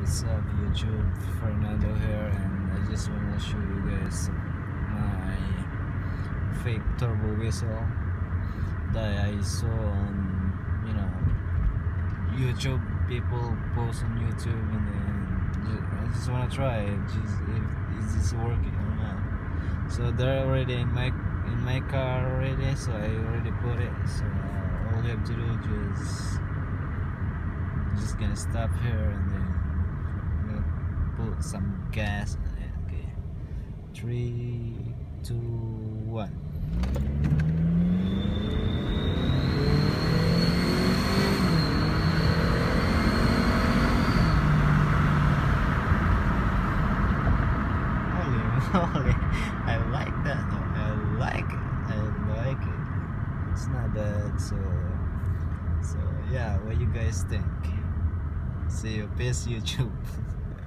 What's up YouTube, Fernando here, and I just wanna show you guys my fake turbo whistle that I saw on, YouTube. People post on YouTube, and then I just wanna try it, just if is this working or not. So they're already in my car already, so I already put it. So all you have to do just gonna stop here and then put some gas in it. Okay, 3, 2, 1. Holy, I like that. I like it. It's not bad. So yeah, what you guys think? See you. Peace, YouTube.